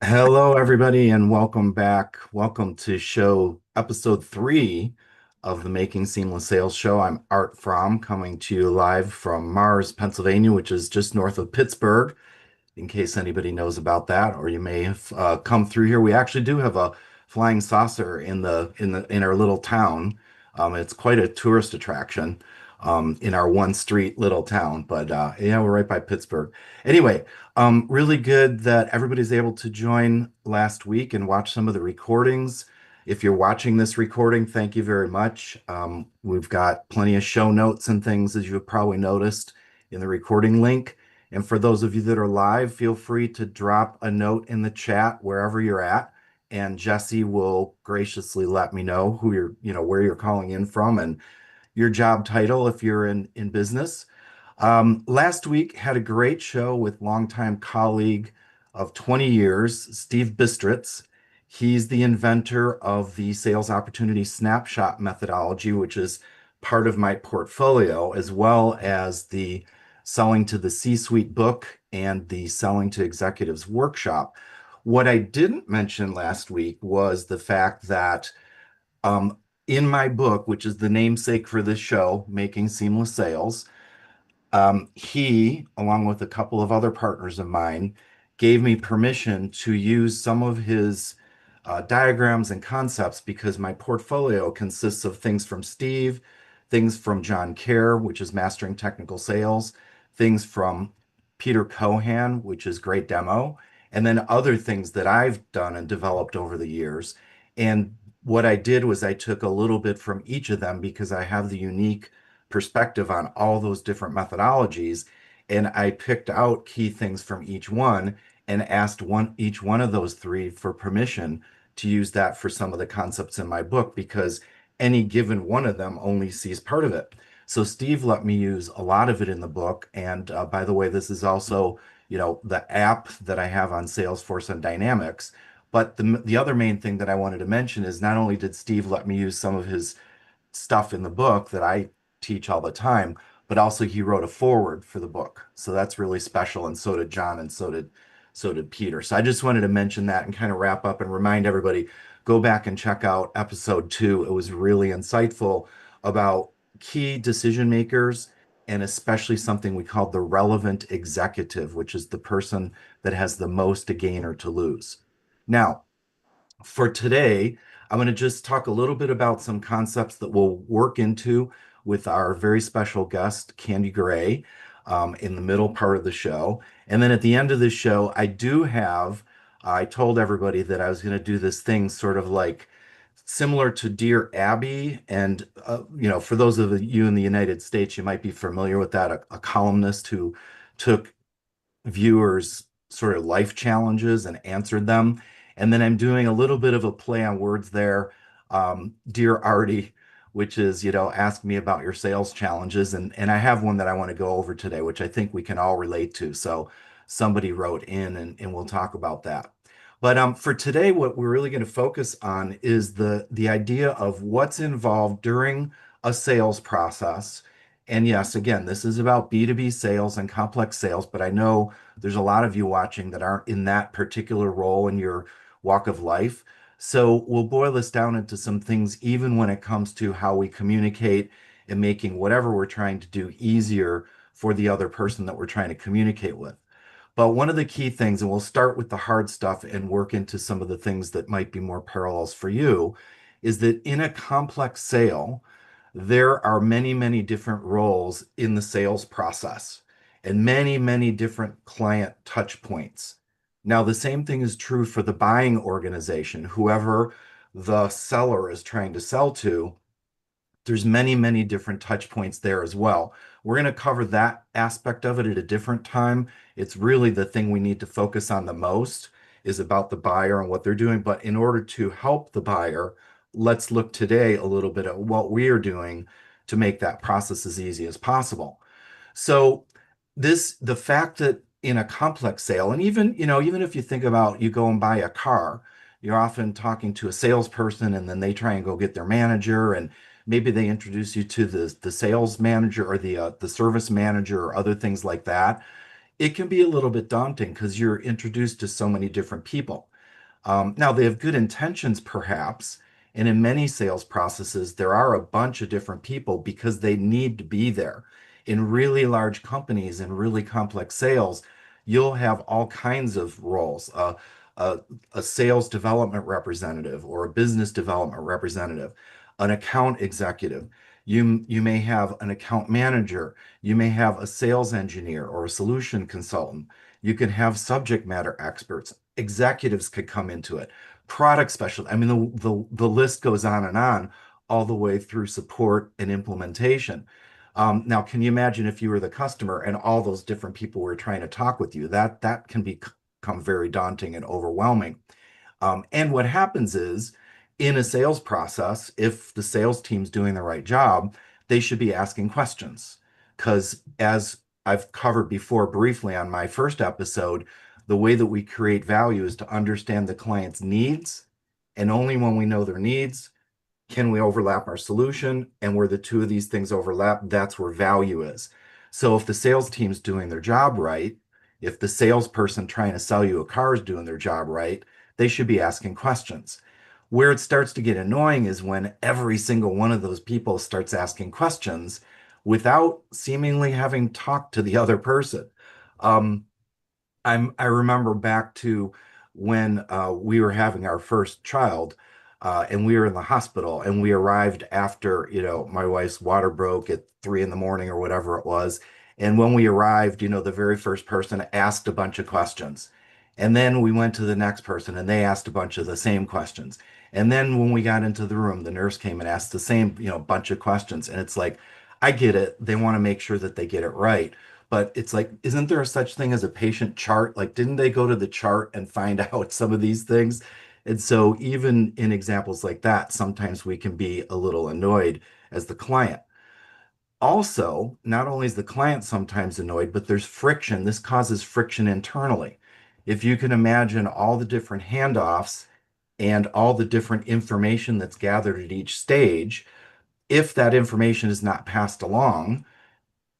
Hello, everybody, and welcome back. Welcome to show episode 3 of the Making Seamless Sales Show. I'm Art Fromm, coming to you live from Mars, Pennsylvania, which is just north of Pittsburgh, in case anybody knows about that, or you may have come through here. We actually do have a flying saucer in our little town. It's quite a tourist attraction in our one street little town, but yeah, we're right by Pittsburgh. Anyway, really good that everybody's able to join last week and watch some of the recordings. If you're watching this recording, thank you very much. We've got plenty of show notes and things, as you've probably noticed in the recording link. And for those of you that are live, feel free to drop a note in the chat wherever you're at, and Jesse will graciously let me know where you're calling in from and your job title if you're in business. Last week had a great show with longtime colleague of 20 years, Steve Bistritz. He's the inventor of the sales opportunity snapshot methodology, which is part of my portfolio, as well as the Selling to the C-Suite book and the Selling to Executives workshop. What I didn't mention last week was the fact that in my book, which is the namesake for this show, Making Seamless Sales, he, along with a couple of other partners of mine, gave me permission to use some of his diagrams and concepts because my portfolio consists of things from Steve, things from John Kerr, which is Mastering Technical Sales, things from Peter Cohan, which is Great Demo, and then other things that I've done and developed over the years. And what I did was I took a little bit from each of them because I have the unique perspective on all those different methodologies. And I picked out key things from each one and asked each one of those three for permission to use that for some of the concepts in my book because any given one of them only sees part of it. So Steve let me use a lot of it in the book. And by the way, this is also, the app that I have on Salesforce and Dynamics. But the other main thing that I wanted to mention is not only did Steve let me use some of his stuff in the book that I teach all the time, but also he wrote a foreword for the book. So that's really special. And so did John, and so did Peter. So I just wanted to mention that and kind of wrap up and remind everybody, go back and check out episode 2. It was really insightful about key decision makers and especially something we call the relevant executive, which is the person that has the most to gain or to lose. Now, for today, I'm going to just talk a little bit about some concepts that we'll work into with our very special guest, Candi Gray, in the middle part of the show. And then at the end of the show, I told everybody that I was going to do this thing sort of like similar to Dear Abby. And, for those of you in the United States, you might be familiar with that, a columnist who took viewers' sort of life challenges and answered them. And then I'm doing a little bit of a play on words there. Dear Arty, which is, ask me about your sales challenges. And I have one that I want to go over today, which I think we can all relate to. So somebody wrote in and we'll talk about that. But for today, what we're really going to focus on is the idea of what's involved during a sales process. And yes, again, this is about B2B sales and complex sales, but I know there's a lot of you watching that aren't in that particular role in your walk of life. So we'll boil this down into some things, even when it comes to how we communicate and making whatever we're trying to do easier for the other person that we're trying to communicate with. But one of the key things, and we'll start with the hard stuff and work into some of the things that might be more parallels for you, is that in a complex sale, there are many, many different roles in the sales process and many, many different client touch points. Now, the same thing is true for the buying organization, whoever the seller is trying to sell to. There's many, many different touch points there as well. We're going to cover that aspect of it at a different time. It's really the thing we need to focus on the most is about the buyer and what they're doing. But in order to help the buyer, let's look today a little bit at what we are doing to make that process as easy as possible. So the fact that in a complex sale, and even if you think about you go and buy a car, you're often talking to a salesperson and then they try and go get their manager and maybe they introduce you to the sales manager or the service manager or other things like that. It can be a little bit daunting because you're introduced to so many different people. Now, they have good intentions, perhaps, and in many sales processes, there are a bunch of different people because they need to be there. In really large companies and really complex sales, you'll have all kinds of roles. A, a sales development representative or a business development representative, an account executive. You may have an account manager. You may have a sales engineer or a solution consultant. You can have subject matter experts. Executives could come into it. Product specialists. I mean, the list goes on all the way through support and implementation. Now, can you imagine if you were the customer and all those different people were trying to talk with you? That can become very daunting and overwhelming. And what happens is, in a sales process, if the sales team's doing the right job, they should be asking questions. Because as I've covered before briefly on my first episode, the way that we create value is to understand the client's needs. And only when we know their needs can we overlap our solution. And where the two of these things overlap, that's where value is. So if the sales team's doing their job right, if the salesperson trying to sell you a car is doing their job right, they should be asking questions. Where it starts to get annoying is when every single one of those people starts asking questions without seemingly having talked to the other person. Um, I remember back to when we were having our first child, and we were in the hospital, and we arrived after, my wife's water broke at 3 in the morning or whatever it was. And when we arrived, the very first person asked a bunch of questions. And then we went to the next person and they asked a bunch of the same questions. And then when we got into the room, the nurse came and asked the same, bunch of questions. And it's like, I get it. They want to make sure that they get it right. But it's like, isn't there a such thing as a patient chart? Like, didn't they go to the chart and find out some of these things? And so, even in examples like that, sometimes we can be a little annoyed as the client. Also, not only is the client sometimes annoyed, but there's friction. This causes friction internally. If you can imagine all the different handoffs and all the different information that's gathered at each stage, if that information is not passed along,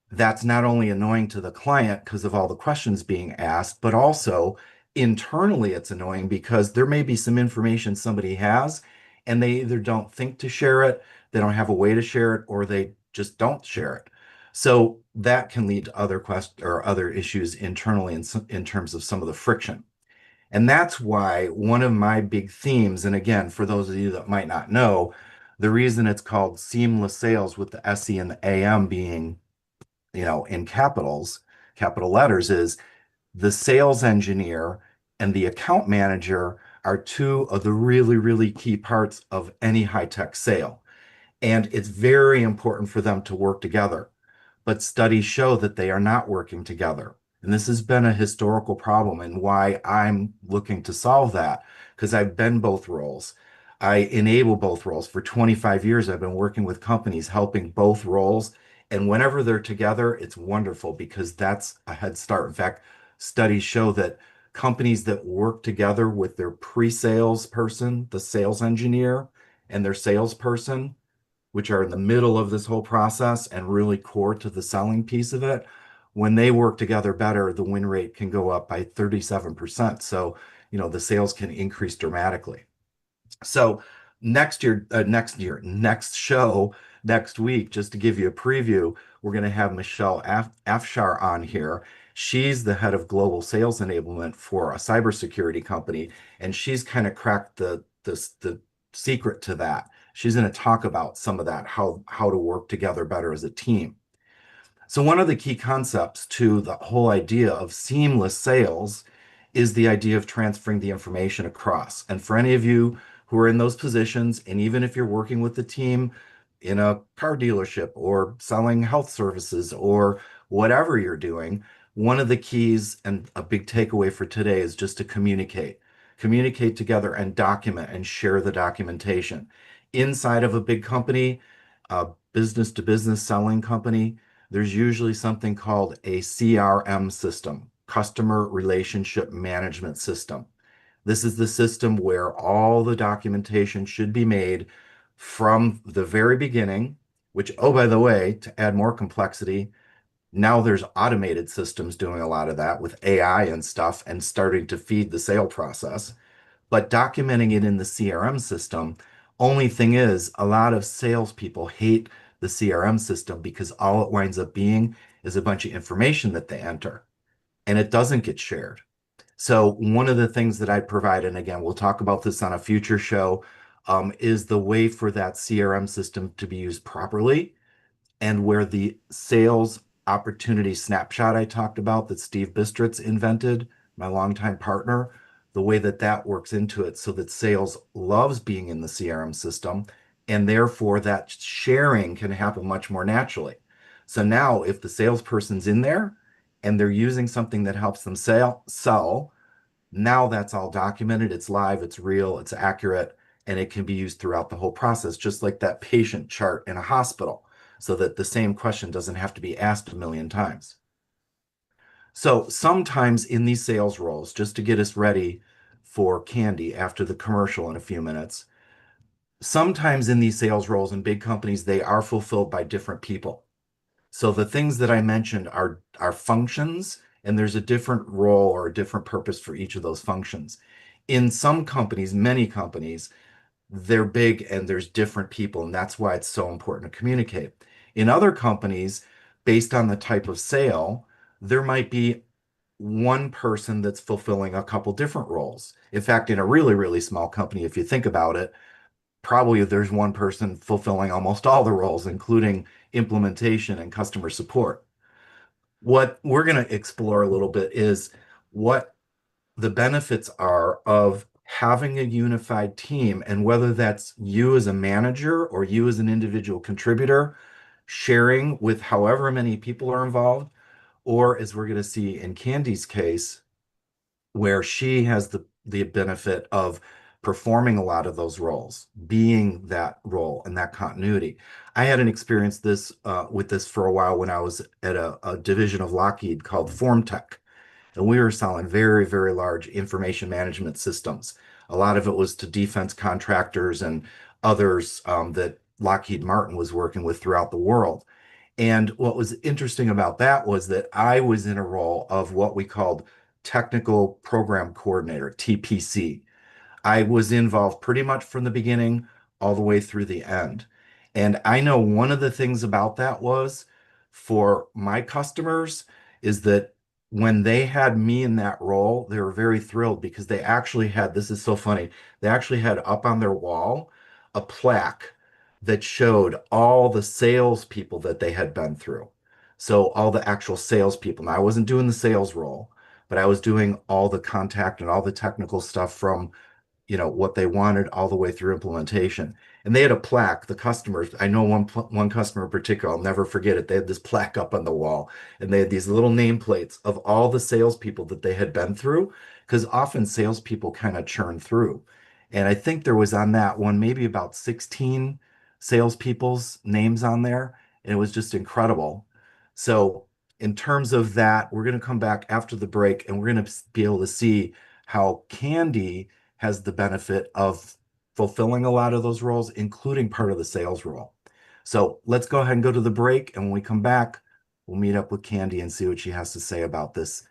that's not only annoying to the client because of all the questions being asked, but also internally it's annoying because there may be some information somebody has and they either don't think to share it, they don't have a way to share it, or they just don't share it. So that can lead to other questions or other issues internally in terms of some of the friction. And that's why one of my big themes, and again, for those of you that might not know, the reason it's called seamless sales with the SE and the AM being in capital letters, is the sales engineer and the account manager are two of the really, really key parts of any high-tech sale. And it's very important for them to work together. But studies show that they are not working together. And this has been a historical problem and why I'm looking to solve that, because I've been both roles. I enable both roles. For 25 years, I've been working with companies helping both roles. And whenever they're together, it's wonderful because that's a head start. In fact, studies show that companies that work together with their pre-sales person, the sales engineer, and their salesperson, which are in the middle of this whole process and really core to the selling piece of it, when they work together better, the win rate can go up by 37%. So, the sales can increase dramatically. So next show, next week, just to give you a preview, we're going to have Michelle Afshar on here. She's the head of global sales enablement for a cybersecurity company, and she's kind of cracked the secret to that. She's going to talk about some of that, how to work together better as a team. So one of the key concepts to the whole idea of seamless sales is the idea of transferring the information across. And for any of you who are in those positions, and even if you're working with the team in a car dealership or selling health services or whatever you're doing, one of the keys and a big takeaway for today is just to communicate. Communicate together and document and share the documentation. Inside of a big company, a business to business selling company, there's usually something called a CRM system, customer relationship management system. This is the system where all the documentation should be made from the very beginning, which, oh, by the way, to add more complexity, now there's automated systems doing a lot of that with AI and stuff and starting to feed the sale process. but documenting it in the CRM system. Only thing is, a lot of salespeople hate the CRM system because all it winds up being is a bunch of information that they enter and it doesn't get shared. So one of the things that I provide, and again, we'll talk about this on a future show, is the way for that CRM system to be used properly, and where the sales opportunity snapshot I talked about that Steve Bistritz invented, my longtime partner, the way that that works into it so that sales loves being in the CRM system, and therefore that sharing can happen much more naturally. So now if the salesperson's in there and they're using something that helps them sell, now that's all documented, it's live, it's real, it's accurate, and it can be used throughout the whole process, just like that patient chart in a hospital, so that the same question doesn't have to be asked a million times. So sometimes in these sales roles, just to get us ready for Candi after the commercial in a few minutes, sometimes in these sales roles in big companies, they are fulfilled by different people. So the things that I mentioned are functions, and there's a different role or a different purpose for each of those functions. In some companies, many companies, they're big and there's different people, and that's why it's so important to communicate. In other companies, based on the type of sale, there might be one person that's fulfilling a couple different roles. In fact, in a really, really small company, if you think about it, probably there's one person fulfilling almost all the roles, including implementation and customer support. What we're going to explore a little bit is what the benefits are of having a unified team, and whether that's you as a manager or you as an individual contributor sharing with however many people are involved, or as we're going to see in Candi's case, where she has the benefit of performing a lot of those roles, being that role and that continuity. I had an experience with this for a while when I was at a division of Lockheed called FormTech, and we were selling very, very large information management systems. A lot of it was to defense contractors and others that Lockheed Martin was working with throughout the world. And what was interesting about that was that I was in a role of what we called Technical Program Coordinator, TPC. I was involved pretty much from the beginning all the way through the end. And I know one of the things about that was for my customers is that when they had me in that role, they were very thrilled because they actually had, this is so funny, they actually had up on their wall a plaque that showed all the salespeople that they had been through. So all the actual salespeople. Now, I wasn't doing the sales role, but I was doing all the contact and all the technical stuff from what they wanted all the way through implementation. And they had a plaque, the customers. I know one customer in particular, I'll never forget it. They had this plaque up on the wall, and they had these little nameplates of all the salespeople that they had been through, because often salespeople kind of churn through. And I think there was on that one maybe about 16 salespeople's names on there, and it was just incredible. So in terms of that, we're going to come back after the break, and we're going to be able to see how Candi has the benefit of fulfilling a lot of those roles, including part of the sales role. So let's go ahead and go to the break. And when we come back, we'll meet up with Candi and see what she has to say about this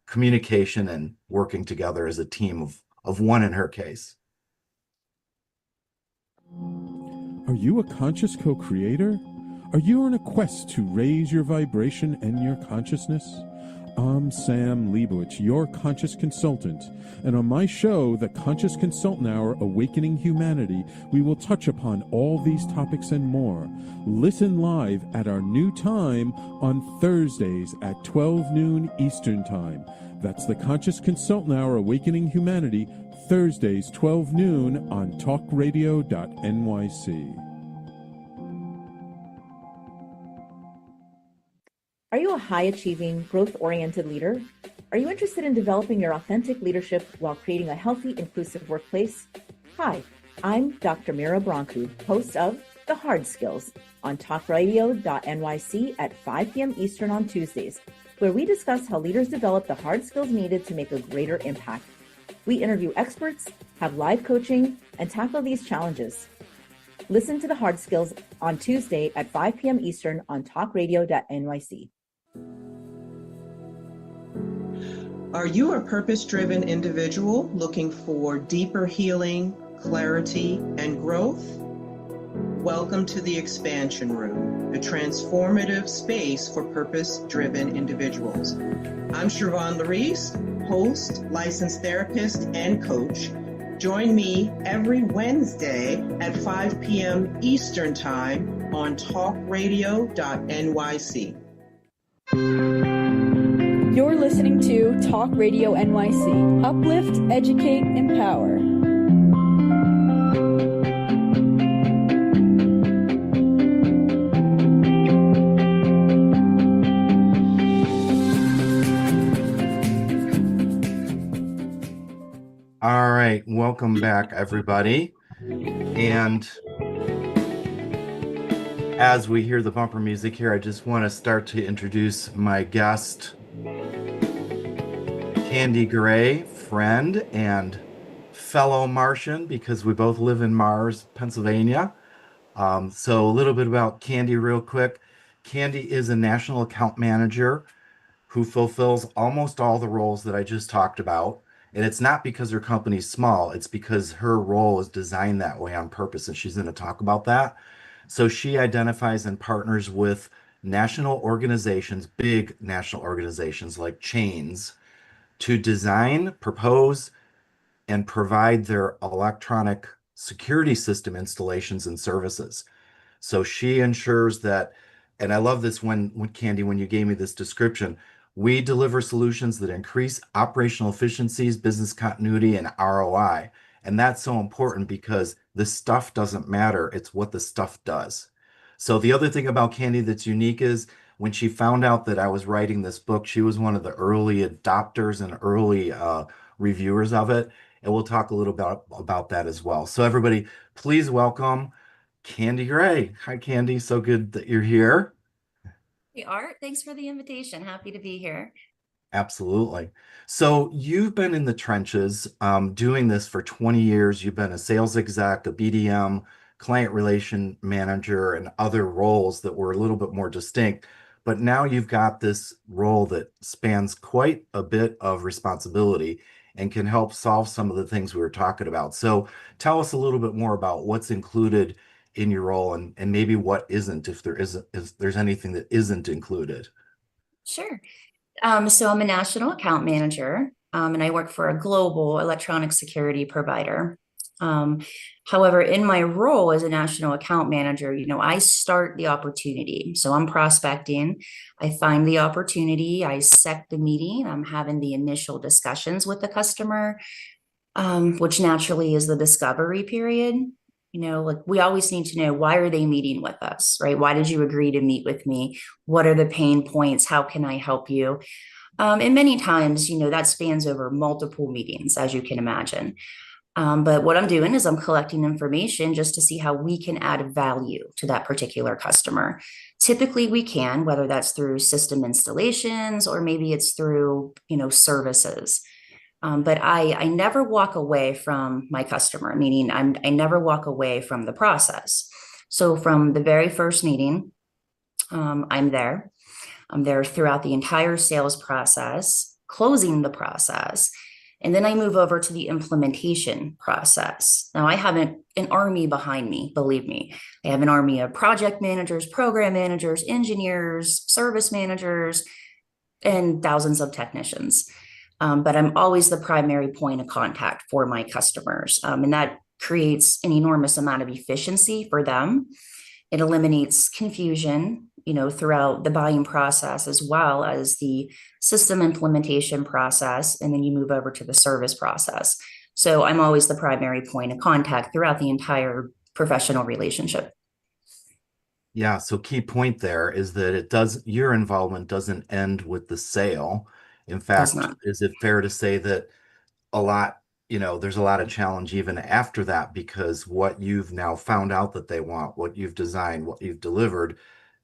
communication and working together as a team of one in her case. Are you a conscious co-creator? Are you on a quest to raise your vibration and your consciousness? I'm Sam Leibowitz, your conscious consultant, and on my show, The Conscious Consultant Hour, Awakening Humanity, we will touch upon all these topics and more. Listen live at our new time on Thursdays at 12 noon Eastern Time. That's The Conscious Consultant Hour, Awakening Humanity, Thursdays, 12 noon on talkradio.nyc. Are you a high-achieving, growth-oriented leader? Are you interested in developing your authentic leadership while creating a healthy, inclusive workplace? Hi, I'm Dr. Mira Brancu, host of The Hard Skills on talkradio.nyc at 5 p.m. Eastern on Tuesdays, where we discuss how leaders develop the hard skills needed to make a greater impact. We interview experts, have live coaching, and tackle these challenges. Listen to The Hard Skills on Tuesday at 5 p.m. Eastern on talkradio.nyc. Are you a purpose-driven individual looking for deeper healing, clarity, and growth? Welcome to the Expansion Room, the transformative space for purpose-driven individuals. I'm Siobhan Larice, host, licensed therapist, and coach. Join me every Wednesday at 5 p.m. Eastern Time on talkradio.nyc. You're listening to Talk Radio NYC. Uplift, educate, empower. All right, welcome back, everybody. And as we hear the bumper music here, I just want to start to introduce my guest, Candi Gray, friend and fellow Martian, because we both live in Mars, Pennsylvania. So a little bit about Candi real quick. Candi is a national account manager who fulfills almost all the roles that I just talked about. And it's not because her company's small, it's because her role is designed that way on purpose, and she's going to talk about that. So she identifies and partners with national organizations, big national organizations like chains, to design, propose, and provide their electronic security system installations and services. So she ensures that, and I love this when Candi, when you gave me this description, we deliver solutions that increase operational efficiencies, business continuity, and ROI. And that's so important because the stuff doesn't matter. It's what the stuff does. So the other thing about Candi that's unique is when she found out that I was writing this book, she was one of the early adopters and early reviewers of it. And we'll talk a little bit about that as well. So everybody, please welcome Candi Gray. Hi, Candi. So good that you're here. Hey, Art, thanks for the invitation. Happy to be here. Absolutely. So you've been in the trenches doing this for 20 years. You've been a sales exec, a BDM, client relation manager, and other roles that were a little bit more distinct. But now you've got this role that spans quite a bit of responsibility and can help solve some of the things we were talking about. So tell us a little bit more about what's included in your role and maybe what isn't, if there's anything that isn't included. Sure. So I'm a national account manager, and I work for a global electronic security provider. However, in my role as a national account manager, I start the opportunity. So I'm prospecting, I find the opportunity, I set the meeting, I'm having the initial discussions with the customer, which naturally is the discovery period. Like we always need to know, why are they meeting with us, right? Why did you agree to meet with me? What are the pain points? How can I help you? And many times, that spans over multiple meetings, as you can imagine. But what I'm doing is I'm collecting information just to see how we can add value to that particular customer. Typically, we can, whether that's through system installations or maybe it's through, services. But I never walk away from my customer, meaning I never walk away from the process. So from the very first meeting, I'm there. I'm there throughout the entire sales process, closing the process, and then I move over to the implementation process. Now I have an army behind me, believe me. I have an army of project managers, program managers, engineers, service managers, and thousands of technicians. But I'm always the primary point of contact for my customers. And that creates an enormous amount of efficiency for them. It eliminates confusion, throughout the buying process as well as the system implementation process. And then you move over to the service process. So I'm always the primary point of contact throughout the entire professional relationship. Yeah, so key point there is that your involvement doesn't end with the sale. In fact, is it fair to say that there's a lot of challenge even after that, because what you've now found out that they want, what you've designed, what you've delivered,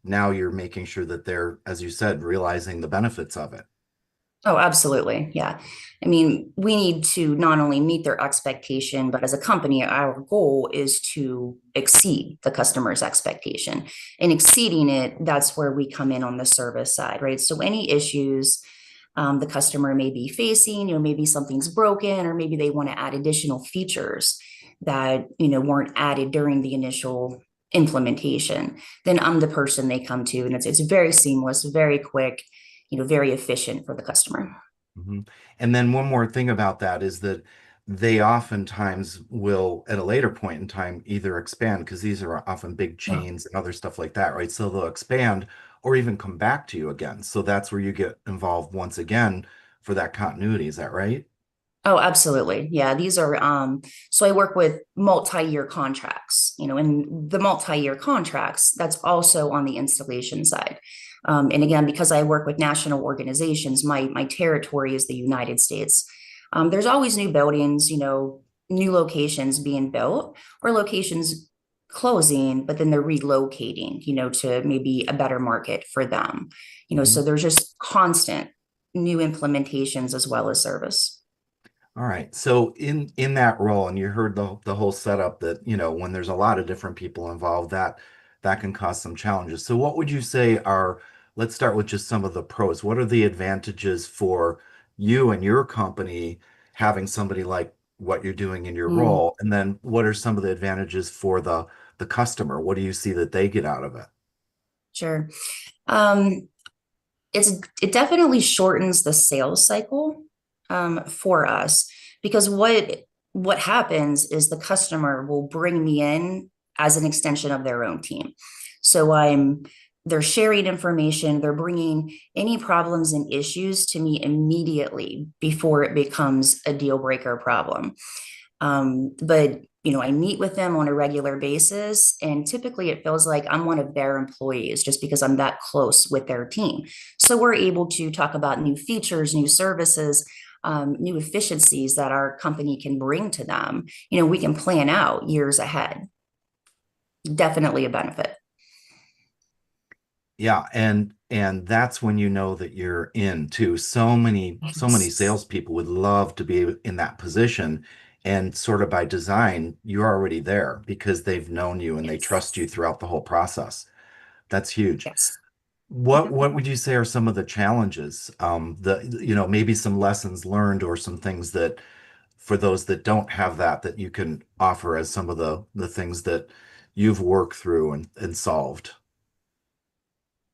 now you're making sure that they're, as you said, realizing the benefits of it. Oh, absolutely. Yeah. I mean, we need to not only meet their expectation, but as a company, our goal is to exceed the customer's expectation. And exceeding it, that's where we come in on the service side, right? So any issues, the customer may be facing. Maybe something's broken, or maybe they want to add additional features that, weren't added during the initial implementation. Then I'm the person they come to, and it's very seamless, very quick, very efficient for the customer. Mhm. And then one more thing about that is that they oftentimes will, at a later point in time, either expand, because these are often big Yeah. chains and other stuff like that, right? So they'll expand or even come back to you again. So that's where you get involved once again for that continuity. Is that right? Oh, absolutely. Yeah, these are so I work with multi-year contracts, and the multi-year contracts, that's also on the installation side. And again, because I work with national organizations, my territory is the United States. There's always new buildings, new locations being built, or locations closing, but then they're relocating, to maybe a better market for them. So Mhm. there's just constant new implementations as well as service. All right. So in that role, and you heard the whole setup that, when there's a lot of different people involved, that can cause some challenges. So what would you say are, let's start with just some of the pros. What are the advantages for you and your company having somebody like what you're doing in your Mm, role? And then what are some of the advantages for the customer? What do you see that they get out of it? sure. Um, it definitely shortens the sales cycle for us, because what happens is the customer will bring me in as an extension of their own team. So they're sharing information, they're bringing any problems and issues to me immediately before it becomes a deal breaker problem. But I meet with them on a regular basis, and typically it feels like I'm one of their employees just because I'm that close with their team. So we're able to talk about new features, new services, new efficiencies that our company can bring to them. We can plan out years ahead. Definitely a benefit. Yeah, and that's when you know that you're in too. So many Yes. salespeople would love to be in that position, and sort of by design, you're already there because they've known you and they trust you Yes. throughout the whole process. That's huge. Yes. What would you say are some of the challenges? Maybe some lessons learned or some things that for those that don't have that you can offer as some of the things that you've worked through and solved.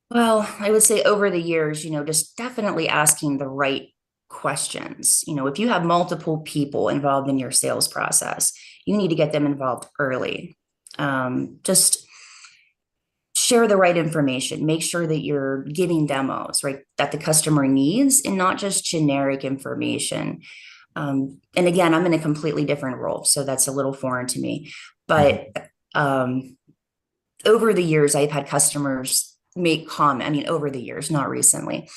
Well, I would say over the years, just definitely asking the right questions. If you have multiple people involved in your sales process, you need to get them involved early. Just share the right information. Make sure that you're giving demos, right, that the customer needs, and not just generic information. And again, I'm in a completely different role, so that's a little foreign to me. Mhm. But um, over the years, I've had customers make comment, I mean, over the years, not recently,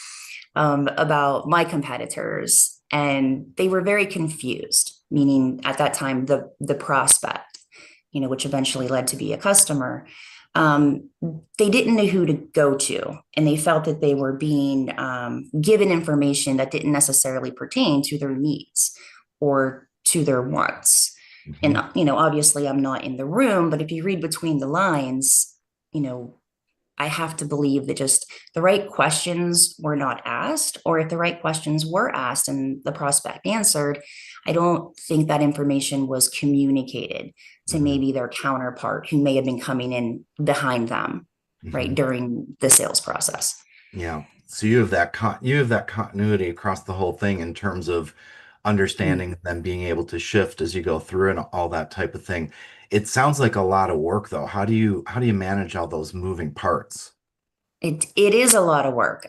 about my competitors, and they were very confused, meaning at that time, the prospect, which eventually led to be a customer. Um, they didn't know who to go to, and they felt that they were being given information that didn't necessarily pertain to their needs or to their wants. And, Mhm. obviously I'm not in the room, but if you read between the lines, you know, I have to believe that just the right questions were not asked, or if the right questions were asked and the prospect answered, I don't think that information was communicated to Mhm. maybe their counterpart who may have been coming in behind them, right, Mhm. during the sales process. Yeah. So you have that continuity across the whole thing in terms of Mm. understanding and then being able to shift as you go through and all that type of thing. It sounds like a lot of work though. How do you manage all those moving parts? It is a lot of work.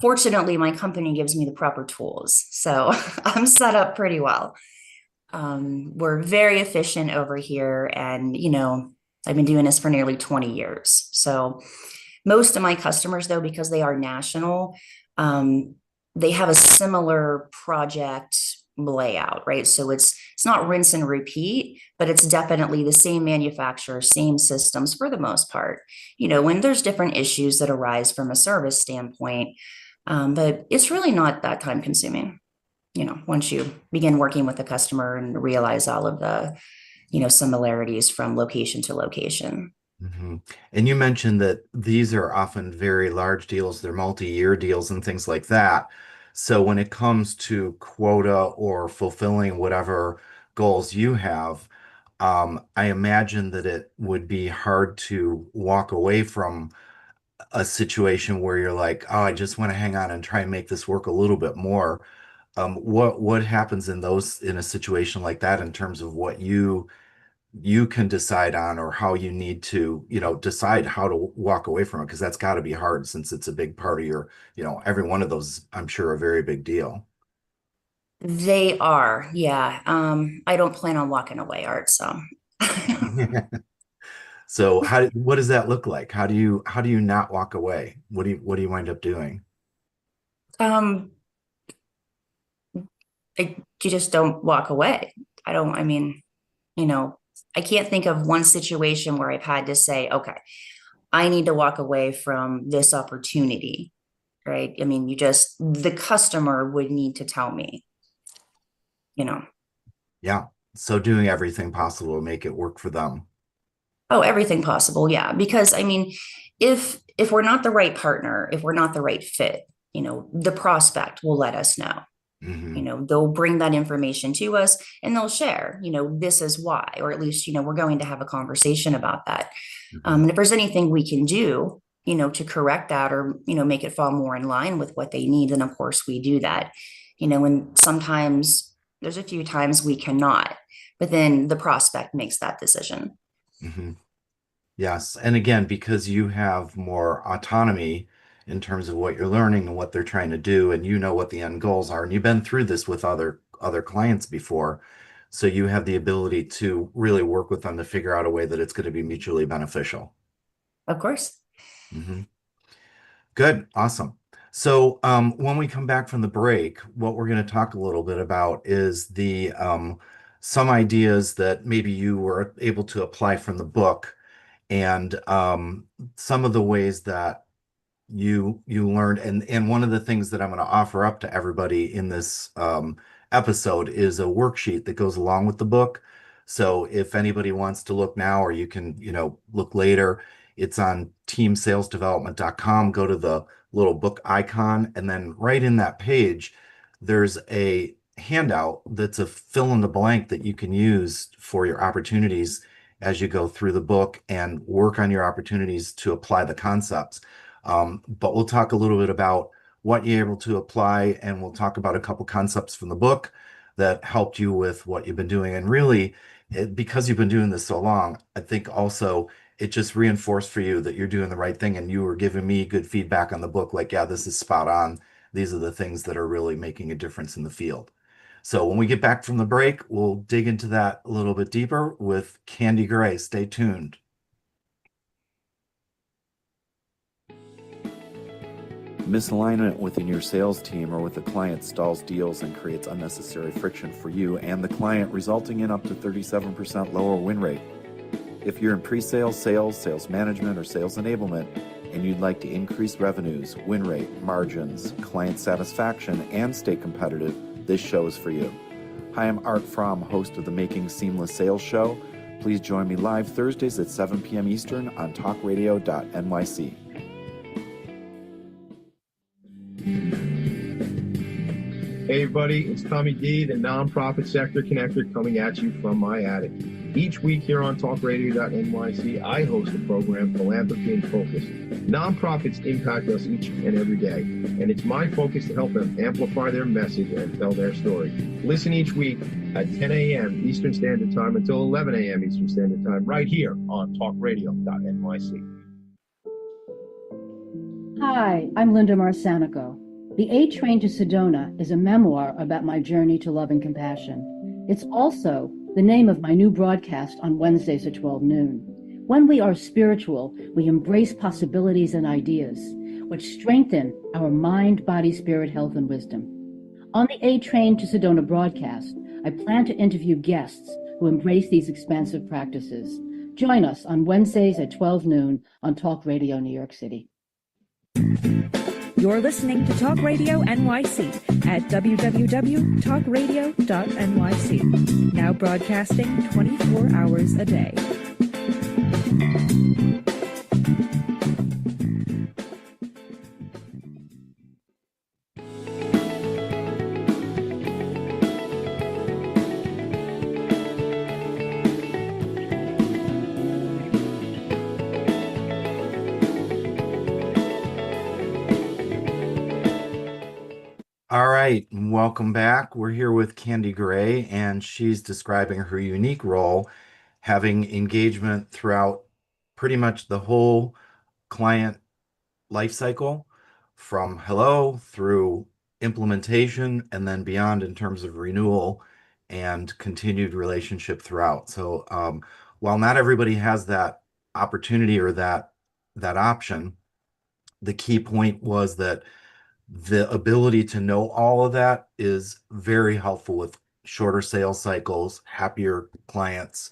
Fortunately, my company gives me the proper tools, so I'm set up pretty well. We're very efficient over here, and I've been doing this for nearly 20 years. So most of my customers, though, because they are national, um, they have a similar project layout, right? So it's not rinse and repeat, but it's definitely the same manufacturer, same systems for the most part. When there's different issues that arise from a service standpoint, but it's really not that time consuming. Once you begin working with the customer and realize all of the similarities from location to location. Mhm. And you mentioned that these are often very large deals, they're multi-year deals and things like that. So when it comes to quota or fulfilling whatever goals you have, I imagine that it would be hard to walk away from a situation where you're like, oh, I just want to hang on and try and make this work a little bit more. What happens in a situation like that in terms of what you can decide on, or how you need to, decide how to walk away from it? Because that's got to be hard, since it's a big part of your, every one of those, I'm sure, a very big deal. They are, yeah. I don't plan on walking away, Art, so. So what does that look like? How do you not walk away? What do you wind up doing? Um, you just don't walk away. I mean, you know, I can't think of one situation where I've had to say, okay, I need to walk away from this opportunity, right? I mean, the customer would need to tell me, you know. Yeah. So doing everything possible to make it work for them. Oh, everything possible, yeah. Because I mean, if we're not the right partner, if we're not the right fit, the prospect will let us know. Hmm. They'll bring that information to us and they'll share, this is why, or at least, we're going to have a conversation about that. Hmm. And if there's anything we can do, to correct that, or, make it fall more in line with what they need, then of course we do that. And sometimes there's a few times we cannot, but then the prospect makes that decision. Hmm. Yes. And again, because you have more autonomy in terms of what you're learning and what they're trying to do, and you know what the end goals are, and you've been through this with other clients before, so you have the ability to really work with them to figure out a way that it's going to be mutually beneficial. Of course. Hmm. Good. Awesome. So when we come back from the break, what we're going to talk a little bit about is the some ideas that maybe you were able to apply from the book, and some of the ways that you learned. And one of the things that I'm going to offer up to everybody in this episode is a worksheet that goes along with the book. So if anybody wants to look now, or you can, look later, it's on teamsalesdevelopment.com. Go to the little book icon, and then right in that page, there's a handout that's a fill in the blank that you can use for your opportunities as you go through the book and work on your opportunities to apply the concepts. But we'll talk a little bit about what you're able to apply, and we'll talk about a couple concepts from the book that helped you with what you've been doing. And really, because you've been doing this so long, I think also it just reinforced for you that you're doing the right thing, and you were giving me good feedback on the book, like, yeah, this is spot on. These are the things that are really making a difference in the field. So when we get back from the break, we'll dig into that a little bit deeper with Candi Gray. Stay tuned. Misalignment within your sales team or with the client stalls deals and creates unnecessary friction for you and the client, resulting in up to 37% lower win rate. If you're in pre-sales, sales management, or sales enablement, and you'd like to increase revenues, win rate, margins, client satisfaction, and stay competitive, this show is for you. Hi, I'm Art Fromm, host of the Making Seamless Sales Show. Please join me live Thursdays at 7 p.m. Eastern on talkradio.nyc. Hey everybody, it's Tommy D, the Nonprofit Sector Connector, coming at you from my attic. Each week here on talkradio.nyc, I host the program Philanthropy in Focus. Nonprofits impact us each and every day, and it's my focus to help them amplify their message and tell their story. Listen each week at 10 a.m. Eastern Standard Time until 11 a.m. Eastern Standard Time, right here on talkradio.nyc. Hi, I'm Linda Marcanico. The A Train to Sedona is a memoir about my journey to love and compassion. It's also the name of my new broadcast on Wednesdays at 12 noon. When we are spiritual, we embrace possibilities and ideas, which strengthen our mind, body, spirit, health, and wisdom. On the A Train to Sedona broadcast, I plan to interview guests who embrace these expansive practices. Join us on Wednesdays at 12 noon on Talk Radio New York City. You're listening to Talk Radio NYC at www.talkradio.nyc. Now broadcasting 24 hours a day. All right, welcome back. We're here with Candi Gray, and she's describing her unique role, having engagement throughout pretty much the whole client life cycle, from hello through implementation and then beyond in terms of renewal and continued relationship throughout. So, while not everybody has that opportunity or that option, the key point was that the ability to know all of that is very helpful with shorter sales cycles, happier clients,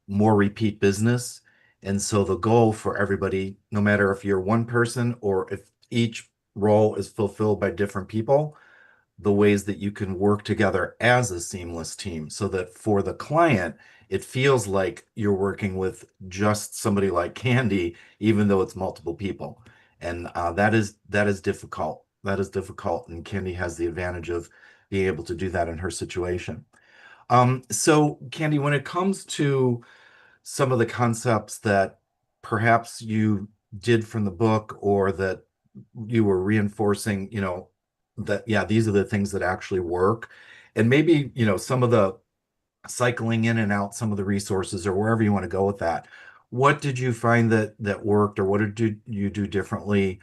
more repeat business. And so the goal for everybody, no matter if you're one person or if each role is fulfilled by different people, the ways that you can work together as a seamless team so that for the client, it feels like you're working with just somebody like Candi, even though it's multiple people. And that is difficult. That is difficult. And Candi has the advantage of being able to do that in her situation. So Candi, when it comes to some of the concepts that perhaps you did from the book or that you were reinforcing, that, yeah, these are the things that actually work. And maybe, some of the cycling in and out, some of the resources or wherever you want to go with that. What did you find that worked, or what did you do differently?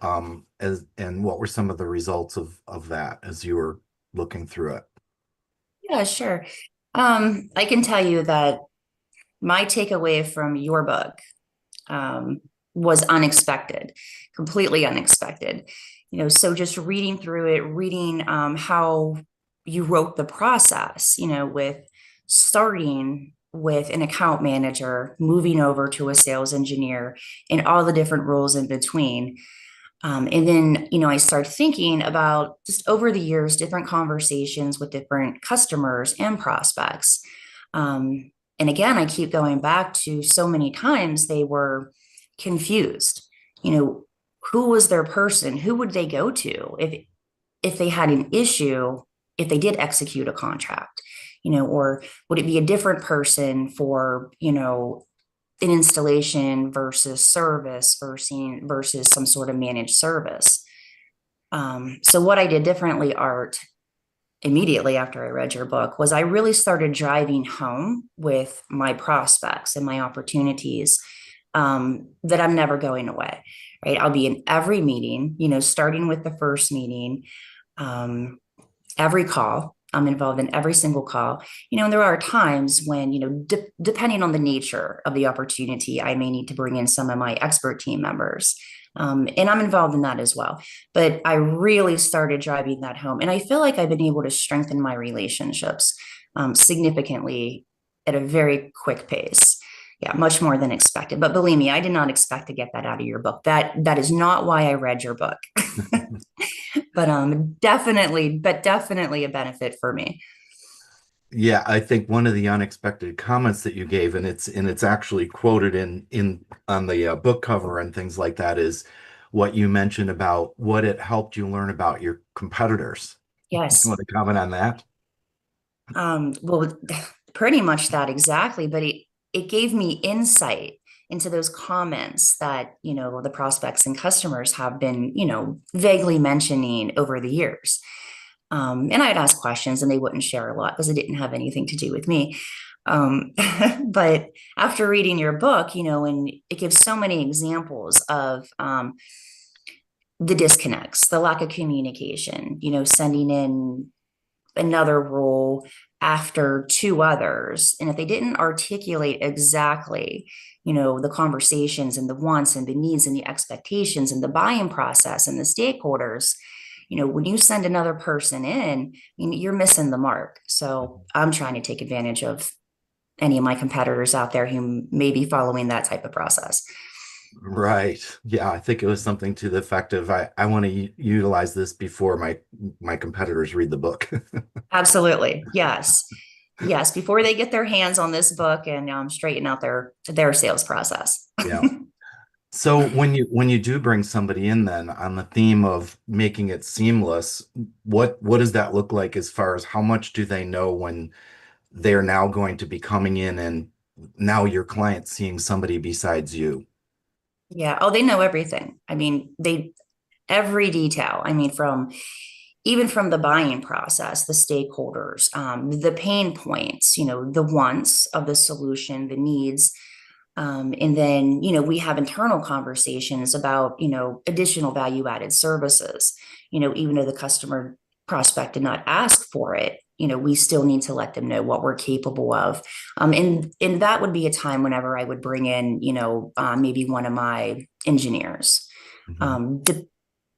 And what were some of the results of that as you were looking through it? Yeah, sure. I can tell you that my takeaway from your book was unexpected, completely unexpected. So just reading through it, reading how you wrote the process, with starting with an account manager, moving over to a sales engineer, and all the different roles in between. And then, I started thinking about just over the years, different conversations with different customers and prospects. And again, I keep going back to so many times they were confused. Who was their person? Who would they go to if they had an issue, if they did execute a contract, or would it be a different person for, an installation versus service versus some sort of managed service. So what I did differently, Art, immediately after I read your book, was I really started driving home with my prospects and my opportunities that I'm never going away, right? I'll be in every meeting, starting with the first meeting, every call. I'm involved in every single call, and there are times when, depending on the nature of the opportunity, I may need to bring in some of my expert team members. And I'm involved in that as well. But I really started driving that home. And I feel like I've been able to strengthen my relationships significantly at a very quick pace. Yeah, much more than expected. But believe me, I did not expect to get that out of your book. That is not why I read your book. But definitely a benefit for me. Yeah, I think one of the unexpected comments that you gave, and it's actually quoted in on the book cover and things like that, is what you mentioned about what it helped you learn about your competitors. Yes. You want to comment on that? Well, pretty much that exactly. But it gave me insight into those comments that, the prospects and customers have been, vaguely mentioning over the years. And I'd ask questions and they wouldn't share a lot because it didn't have anything to do with me. But after reading your book, and it gives so many examples of the disconnects, the lack of communication, sending in another role after two others. And if they didn't articulate exactly, the conversations and the wants and the needs and the expectations and the buying process and the stakeholders, when you send another person in, you're missing the mark. So I'm trying to take advantage of any of my competitors out there who may be following that type of process. Right. Yeah, I think it was something to the effect of I want to utilize this before my competitors read the book. Absolutely. Yes. Yes. Before they get their hands on this book and straighten out their sales process. Yeah. So when you do bring somebody in then on the theme of making it seamless, what does that look like as far as how much do they know when they're now going to be coming in and now your client's seeing somebody besides you? Yeah. Oh, they know everything. I mean, every detail. I mean, from, even from the buying process, the stakeholders, the pain points, the wants of the solution, the needs. And then, we have internal conversations about, additional value added services, even though the customer prospect did not ask for it, we still need to let them know what we're capable of. And that would be a time whenever I would bring in, maybe one of my engineers,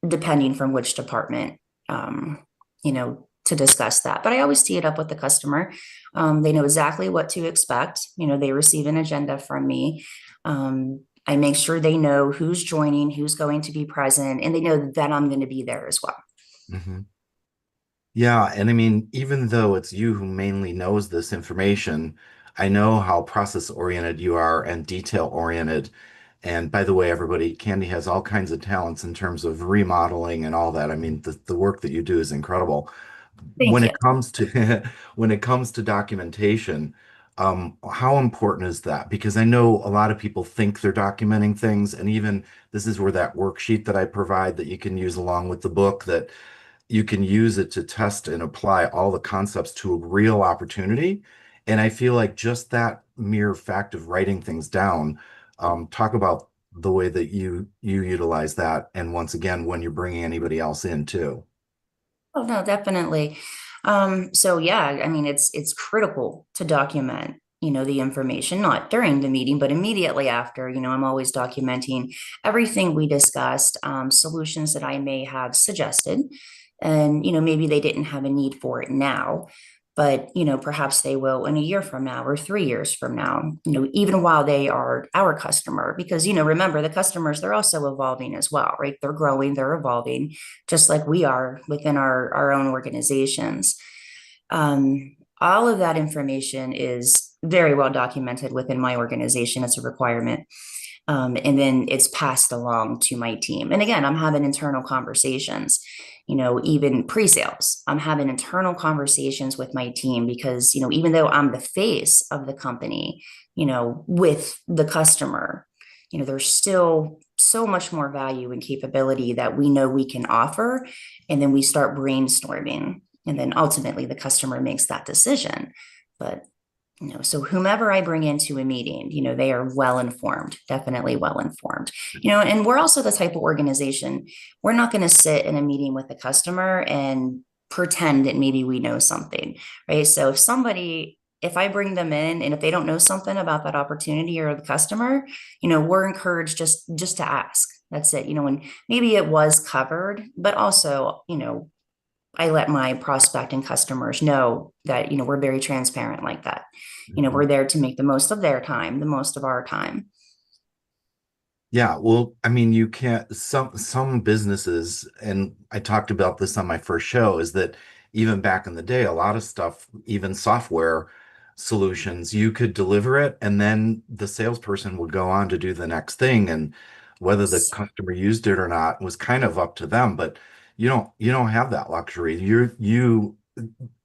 depending from which department, to discuss that. But I always tee it up with the customer. They know exactly what to expect. They receive an agenda from me. I make sure they know who's joining, who's going to be present, and they know that I'm going to be there as well. Mm-hmm. Yeah, and I mean, even though it's you who mainly knows this information, I know how process oriented you are and detail oriented. And by the way, everybody, Candi has all kinds of talents in terms of remodeling and all that. I mean, the work that you do is incredible. Thank When you. it comes to when it comes to documentation, how important is that? Because I know a lot of people think they're documenting things, and even this is where that worksheet that I provide that you can use along with the book, that you can use it to test and apply all the concepts to a real opportunity. And I feel like just that mere fact of writing things down, talk about the way that you utilize that. And once again, when you're bringing anybody else in too. Oh, no, definitely. So yeah, I mean, it's critical to document, the information, not during the meeting, but immediately after. I'm always documenting everything we discussed, solutions that I may have suggested, and maybe they didn't have a need for it now, but perhaps they will in a year from now or 3 years from now. Even while they are our customer, because remember, the customers, they're also evolving as well, right? They're growing, they're evolving, just like we are within our own organizations. All of that information is very well documented within my organization. It's a requirement. And then it's passed along to my team. And again, I'm having internal conversations, even pre-sales. I'm having internal conversations with my team because, even though I'm the face of the company, with the customer, there's still so much more value and capability that we know we can offer. And then we start brainstorming. And then ultimately the customer makes that decision. But so whomever I bring into a meeting, they are well informed, definitely well informed, and we're also the type of organization, we're not going to sit in a meeting with the customer and pretend that maybe we know something, right? So if I bring them in and if they don't know something about that opportunity or the customer, we're encouraged just to ask. That's it, and maybe it was covered, but also, I let my prospect and customers know that, we're very transparent like that. We're there to make the most of their time, the most of our time. Yeah, well, I mean, you can't, some businesses, and I talked about this on my first show, is that even back in the day, a lot of stuff, even software solutions, you could deliver it and then the salesperson would go on to do the next thing. And whether the customer used it or not was kind of up to them, but you don't have that luxury.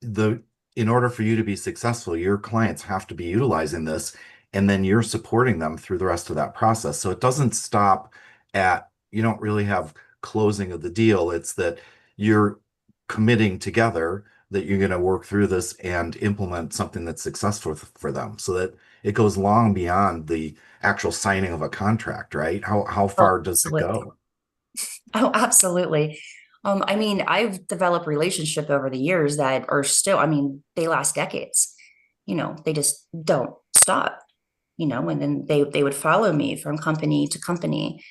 The in order for you to be successful, your clients have to be utilizing this, and then you're supporting them through the rest of that process. So it doesn't stop at, you don't really have closing of the deal. It's that you're committing together that you're going to work through this and implement something that's successful for them, so that it goes long beyond the actual signing of a contract, right? How Oh, far does it absolutely. go? Oh, absolutely. I mean, I've developed relationship over the years that are still, I mean, they last decades. They just don't stop, and then they would follow me from company to company.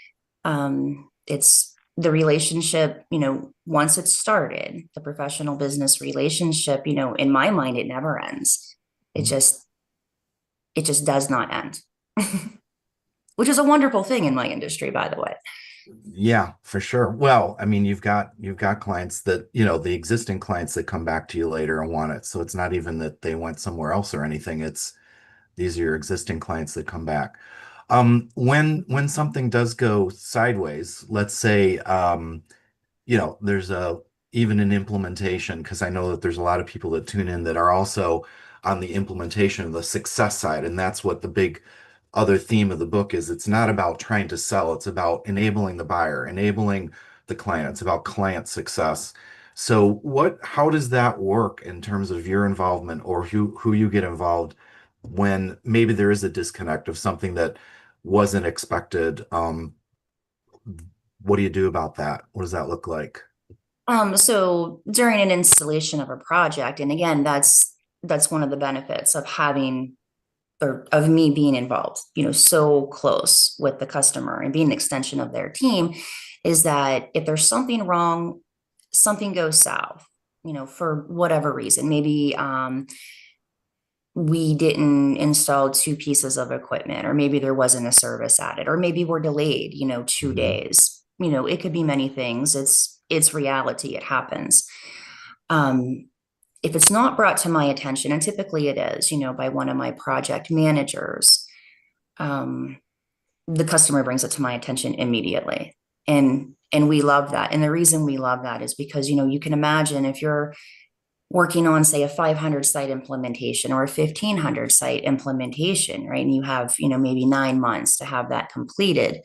It's the relationship, once it's started, the professional business relationship, in my mind, it never ends. It just, it just does not end, which is a wonderful thing in my industry, by the way. Yeah, for sure. Well, I mean, you've got clients that, the existing clients that come back to you later and want it. So it's not even that they went somewhere else or anything. It's these are your existing clients that come back. When something does go sideways, let's say, there's a even an implementation, because I know that there's a lot of people that tune in that are also on the implementation of the success side, and that's what the big other theme of the book is. It's not about trying to sell, it's about enabling the buyer, enabling the client. It's about client success. So how does that work in terms of your involvement or who you get involved when maybe there is a disconnect of something that wasn't expected? What do you do about that? What does that look like? So during an installation of a project, and again, that's one of the benefits of having or of me being involved, so close with the customer and being an extension of their team, is that if there's something wrong, something goes south, for whatever reason, maybe we didn't install two pieces of equipment, or maybe there wasn't a service added, or maybe we're delayed, 2 days. It could be many things. It's reality. It happens. If it's not brought to my attention, and typically it is, by one of my project managers, the customer brings it to my attention immediately. And we love that. And the reason we love that is because, you can imagine if you're working on, say, a 500 site implementation or a 1,500 site implementation, right? And you have, maybe 9 months to have that completed.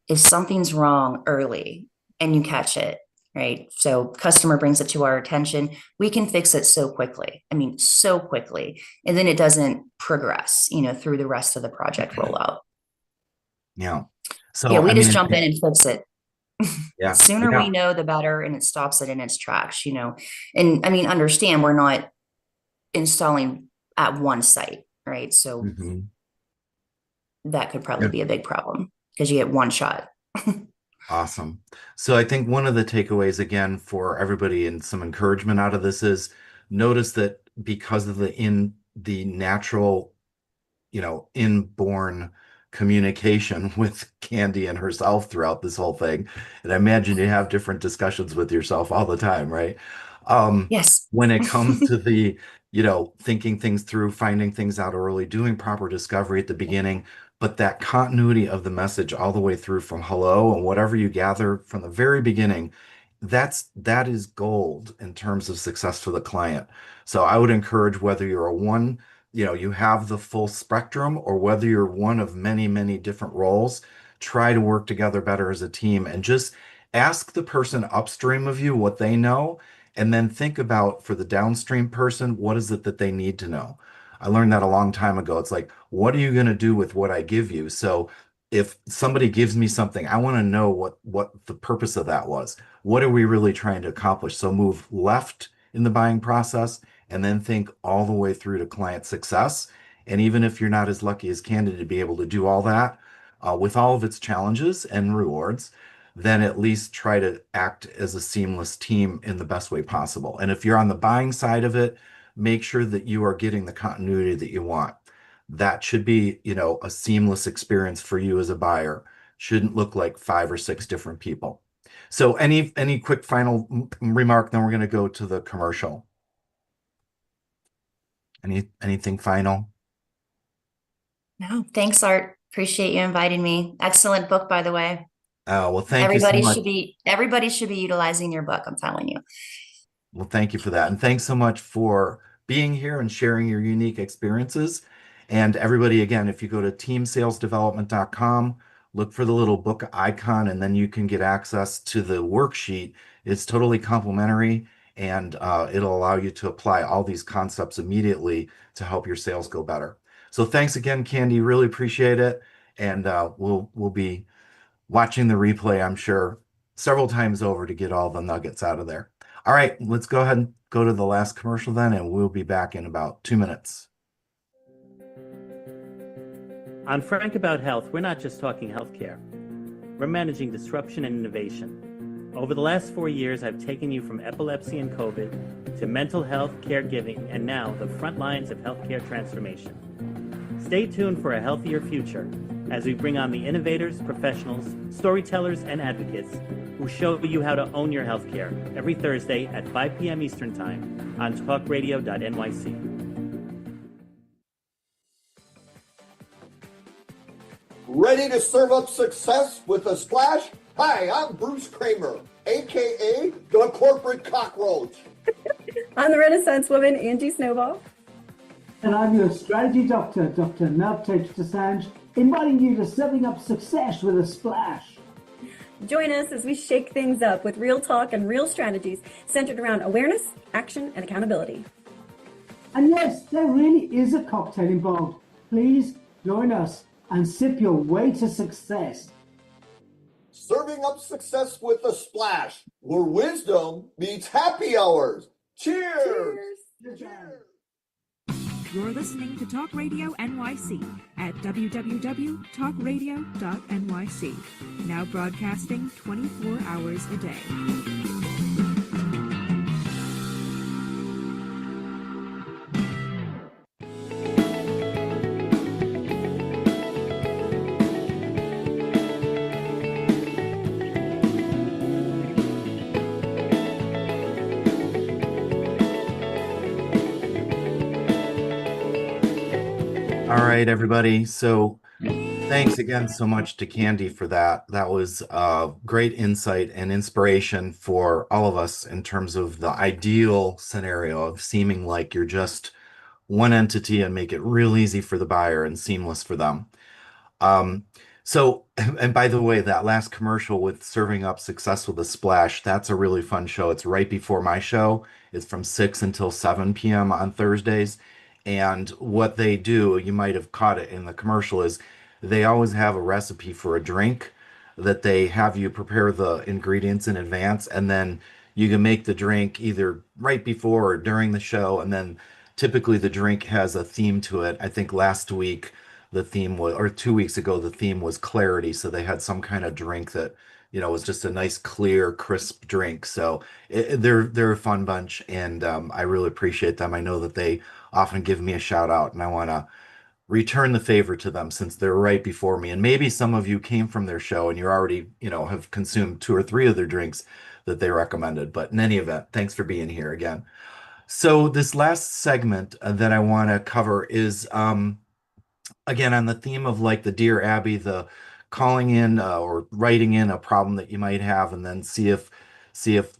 If something's wrong early and you catch it, right? So customer brings it to our attention, we can fix it so quickly. I mean, so quickly. And then it doesn't progress, through the rest of the project rollout. Yeah. So yeah, we just jump in and fix it. Yeah. Sooner we know, the better, and it stops it in its tracks, And I mean, understand we're not installing at one site, right? So that could probably be a big problem because you get one shot. Awesome. So I think one of the takeaways, again, for everybody and some encouragement out of this is notice that because of the natural, inborn communication with Candi and herself throughout this whole thing, and I imagine you have different discussions with yourself all the time, right? Yes. When it comes to the, thinking things through, finding things out early, doing proper discovery at the beginning, but that continuity of the message all the way through from hello and whatever you gather from the very beginning, that is gold in terms of success for the client. So I would encourage, whether you're a one, you have the full spectrum, or whether you're one of many, many different roles, try to work together better as a team and just ask the person upstream of you what they know. And then think about, for the downstream person, what is it that they need to know? I learned that a long time ago. It's like, what are you going to do with what I give you? So if somebody gives me something, I want to know what the purpose of that was. What are we really trying to accomplish? So move left in the buying process and then think all the way through to client success. And even if you're not as lucky as Candi to be able to do all that with all of its challenges and rewards, then at least try to act as a seamless team in the best way possible. And if you're on the buying side of it, make sure that you are getting the continuity that you want. That should be, a seamless experience for you as a buyer. Shouldn't look like 5 or 6 different people. So any quick final remark, then we're going to go to the commercial. Anything final? No, thanks, Art. Appreciate you inviting me. Excellent book, by the way. Oh, well, thank you so much. Everybody should be utilizing your book, I'm telling you. Well, thank you for that. And thanks so much for being here and sharing your unique experiences. And everybody, again, if you go to teamsalesdevelopment.com, look for the little book icon, and then you can get access to the worksheet. It's totally complimentary, and it'll allow you to apply all these concepts immediately to help your sales go better. So thanks again, Candi. Really appreciate it. And we'll be watching the replay, I'm sure, several times over to get all the nuggets out of there. All right, let's go ahead and go to the last commercial then, and we'll be back in about 2 minutes. On Frank About Health, we're not just talking healthcare. We're managing disruption and innovation. Over the last 4 years, I've taken you from epilepsy and COVID to mental health, caregiving, and now the front lines of healthcare transformation. Stay tuned for a healthier future as we bring on the innovators, professionals, storytellers, and advocates who show you how to own your healthcare every Thursday at 5 p.m. Eastern Time on talkradio.nyc. Ready to serve up success with a splash? Hi, I'm Bruce Kramer, a.k.a. the Corporate Cockroach. I'm the Renaissance woman, Angie Snowball. And I'm your strategy doctor, Dr. Meltesh Desange, inviting you to serving up success with a splash. Join us as we shake things up with real talk and real strategies centered around awareness, action, and accountability. And yes, there really is a cocktail involved. Please join us and sip your way to success. Serving up success with a splash, where wisdom meets happy hours. Cheers! Cheers. You're listening to Talk Radio NYC at www.talkradio.nyc. Now broadcasting 24 hours a day. All right, everybody. So thanks again so much to Candi for that. That was great insight and inspiration for all of us in terms of the ideal scenario of seeming like you're just one entity and make it real easy for the buyer and seamless for them. And by the way, that last commercial with serving up success with a splash, that's a really fun show. It's right before my show. It's from 6 until 7 p.m. on Thursdays. And what they do, you might have caught it in the commercial, is they always have a recipe for a drink that they have you prepare the ingredients in advance, and then you can make the drink either right before or during the show. And then typically the drink has a theme to it. I think last week the theme was, or 2 weeks ago, the theme was clarity. So they had some kind of drink that, was just a nice, clear, crisp drink. So they're a fun bunch, and I really appreciate them. I know that they often give me a shout out, and I want to return the favor to them since they're right before me. And maybe some of you came from their show and you're already, have consumed 2 or 3 of their drinks that they recommended. But in any event, thanks for being here again. So this last segment that I want to cover is again on the theme of like the Dear Abby, the calling in or writing in a problem that you might have, and then see if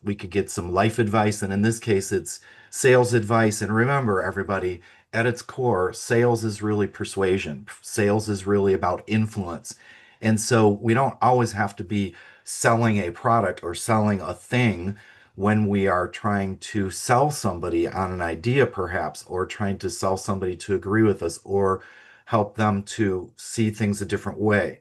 we could get some life advice. And in this case, it's sales advice. And remember, everybody, at its core, sales is really persuasion. Sales is really about influence. And so we don't always have to be selling a product or selling a thing when we are trying to sell somebody on an idea, perhaps, or trying to sell somebody to agree with us or help them to see things a different way.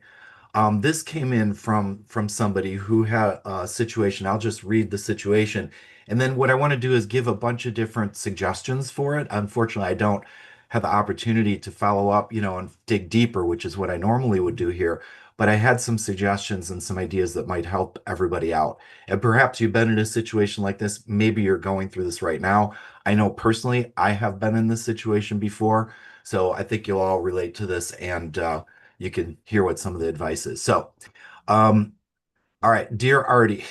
This came in from somebody who had a situation. I'll just read the situation. And then what I want to do is give a bunch of different suggestions for it. Unfortunately, I don't have the opportunity to follow up, and dig deeper, which is what I normally would do here. But I had some suggestions and some ideas that might help everybody out. And perhaps you've been in a situation like this. Maybe you're going through this right now. I know personally, I have been in this situation before. So I think you'll all relate to this, and you can hear what some of the advice is. So, all right, dear Arty,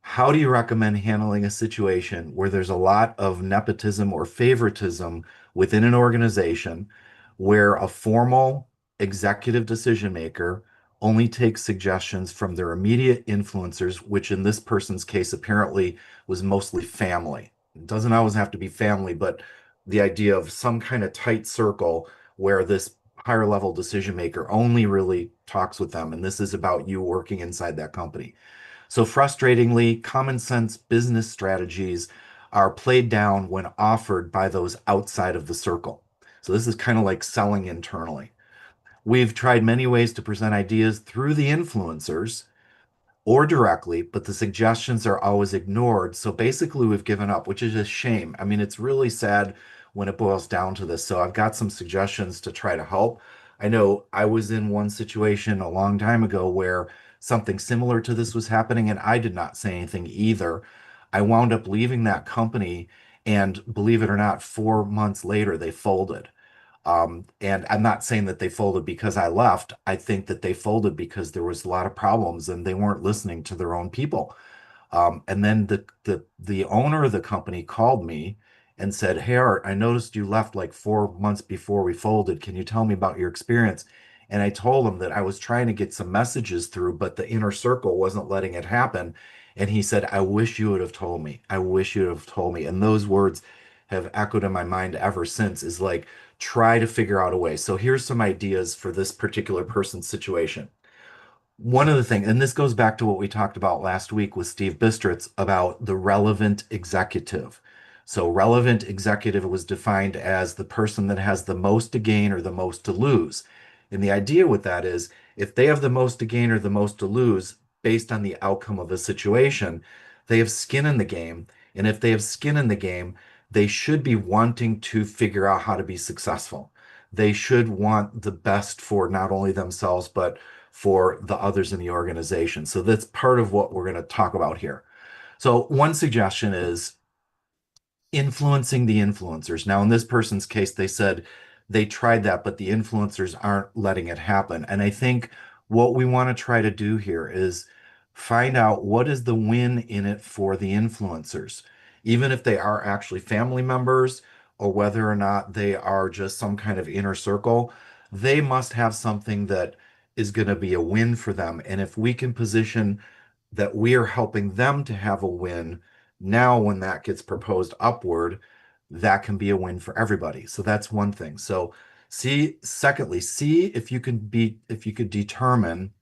how do you recommend handling a situation where there's a lot of nepotism or favoritism within an organization, where a formal executive decision maker only takes suggestions from their immediate influencers, which in this person's case apparently was mostly family? It doesn't always have to be family, but the idea of some kind of tight circle where this higher level decision maker only really talks with them. And this is about you working inside that company. So frustratingly, common sense business strategies are played down when offered by those outside of the circle. So this is kind of like selling internally. We've tried many ways to present ideas through the influencers or directly, but the suggestions are always ignored. So basically we've given up, which is a shame. I mean, it's really sad when it boils down to this. So I've got some suggestions to try to help. I know I was in one situation a long time ago where something similar to this was happening, and I did not say anything either. I wound up leaving that company, and believe it or not, 4 months later, they folded. And I'm not saying that they folded because I left. I think that they folded because there was a lot of problems and they weren't listening to their own people. And then the owner of the company called me and said, "Hey, Art, I noticed you left like 4 months before we folded. Can you tell me about your experience?" And I told him that I was trying to get some messages through, but the inner circle wasn't letting it happen. And he said, "I wish you would have told me. I wish you would have told me." And those words have echoed in my mind ever since, is like, try to figure out a way. So here's some ideas for this particular person's situation. one of the things, and this goes back to what we talked about last week with Steve Bistritz about the relevant executive. So, relevant executive was defined as the person that has the most to gain or the most to lose. And the idea with that is if they have the most to gain or the most to lose based on the outcome of a situation, they have skin in the game. And if they have skin in the game, they should be wanting to figure out how to be successful. They should want the best for not only themselves, but for the others in the organization. So that's part of what we're going to talk about here. So one suggestion is influencing the influencers. Now, in this person's case, they said they tried that, but the influencers aren't letting it happen. And I think what we want to try to do here is find out what is the win in it for the influencers, even if they are actually family members or whether or not they are just some kind of inner circle, they must have something that is going to be a win for them. And if we can position that we are helping them to have a win, now when that gets proposed upward, that can be a win for everybody. So that's one thing. So secondly, see if you could determine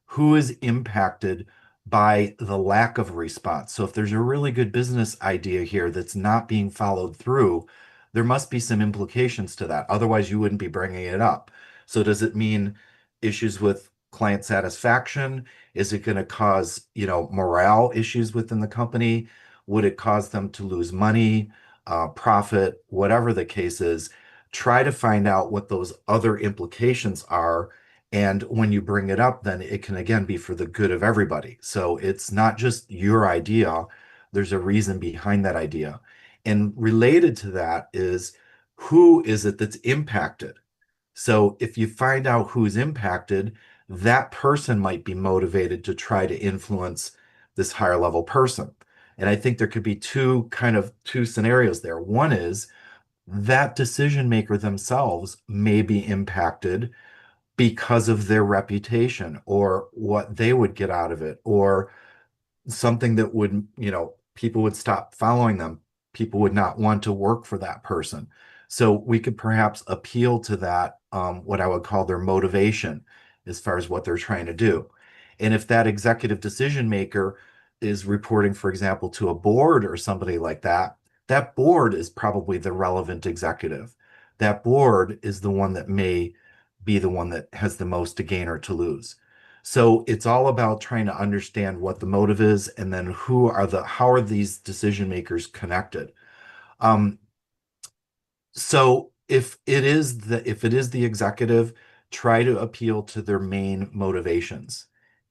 who is impacted by the lack of a response. So if there's a really good business idea here that's not being followed through, there must be some implications to that. Otherwise, you wouldn't be bringing it up. So does it mean issues with client satisfaction? Is it going to cause, morale issues within the company? Would it cause them to lose money, profit, whatever the case is? Try to find out what those other implications are. And when you bring it up, then it can again be for the good of everybody. So it's not just your idea, there's a reason behind that idea. And related to that is who is it that's impacted? So if you find out who's impacted, that person might be motivated to try to influence this higher level person. And I think there could be two scenarios there. One is that decision maker themselves may be impacted because of their reputation or what they would get out of it, or something that would, people would stop following them. People would not want to work for that person. So we could perhaps appeal to that, what I would call their motivation as far as what they're trying to do. And if that executive decision maker is reporting, for example, to a board or somebody like that, that board is probably the relevant executive. That board is the one that may be the one that has the most to gain or to lose. So it's all about trying to understand what the motive is and then how are these decision makers connected. So if it is the executive, try to appeal to their main motivations.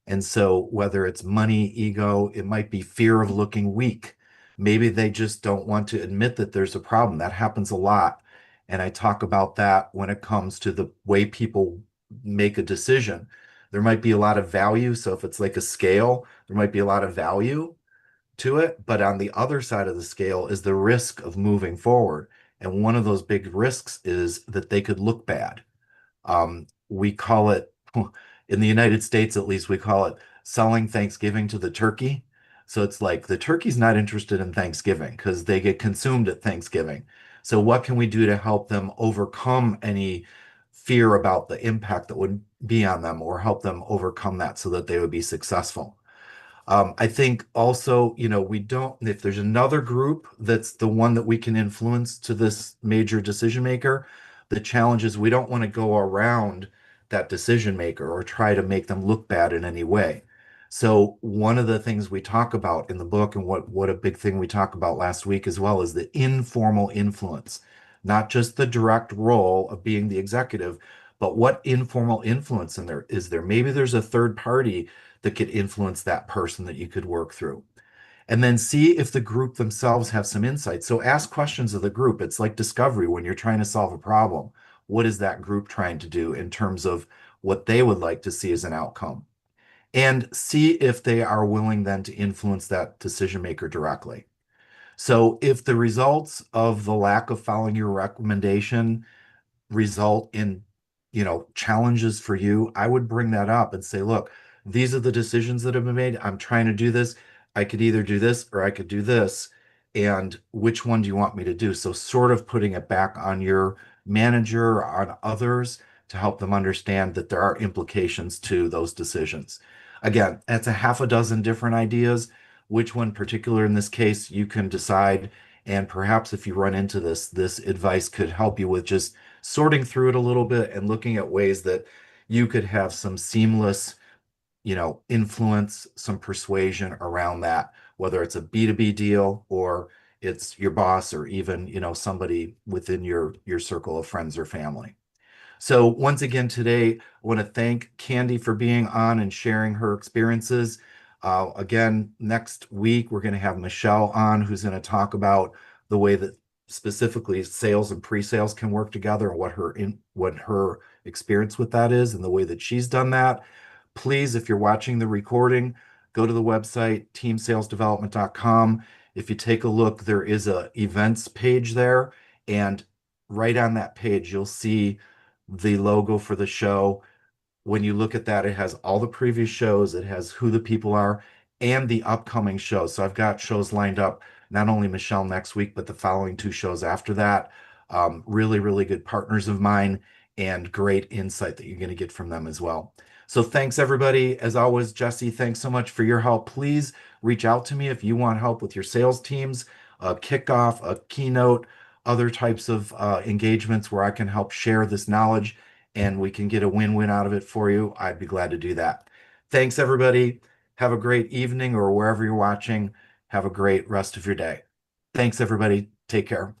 And so whether it's money, ego, it might be fear of looking weak. Maybe they just don't want to admit that there's a problem. That happens a lot. And I talk about that when it comes to the way people make a decision. There might be a lot of value. So if it's like a scale, there might be a lot of value to it. But on the other side of the scale is the risk of moving forward. And one of those big risks is that they could look bad. We call it, in the United States at least, we call it selling Thanksgiving to the turkey. So it's like the turkey's not interested in Thanksgiving because they get consumed at Thanksgiving. So what can we do to help them overcome any fear about the impact that would be on them, or help them overcome that so that they would be successful? I think also, if there's another group that's the one that we can influence to this major decision maker, the challenge is we don't want to go around that decision maker or try to make them look bad in any way. So one of the things we talk about in the book, and what a big thing we talked about last week as well, is the informal influence, not just the direct role of being the executive, but what informal influence is there. Maybe there's a third party that could influence that person that you could work through. And then see if the group themselves have some insight. So ask questions of the group. It's like discovery when you're trying to solve a problem. What is that group trying to do in terms of what they would like to see as an outcome? And see if they are willing then to influence that decision maker directly. So if the results of the lack of following your recommendation result in, challenges for you, I would bring that up and say, look, these are the decisions that have been made. I'm trying to do this. I could either do this or I could do this. And which one do you want me to do? So sort of putting it back on your manager or on others to help them understand that there are implications to those decisions. Again, that's a half a dozen different ideas. Which one particular in this case you can decide. And perhaps if you run into this advice could help you with just sorting through it a little bit and looking at ways that you could have some seamless, influence, some persuasion around that, whether it's a B2B deal or it's your boss or even, somebody within your circle of friends or family. So once again today, I want to thank Candi for being on and sharing her experiences. Again, next week we're going to have Michelle on, who's going to talk about the way that specifically sales and pre-sales can work together and what her experience with that is and the way that she's done that. Please, if you're watching the recording, go to the website teamsalesdevelopment.com. If you take a look, there is a events page there, and right on that page you'll see the logo for the show. When you look at that, it has all the previous shows, it has who the people are, and the upcoming shows. So I've got shows lined up, not only Michelle next week, but the following 2 shows after that. Really, really good partners of mine and great insight that you're going to get from them as well. So thanks, everybody. As always, Jesse, thanks so much for your help. Please reach out to me if you want help with your sales teams, a kickoff, a keynote, other types of engagements where I can help share this knowledge and we can get a win-win out of it for you. I'd be glad to do that. Thanks, everybody. Have a great evening or wherever you're watching. Have a great rest of your day. Thanks, everybody. Take care.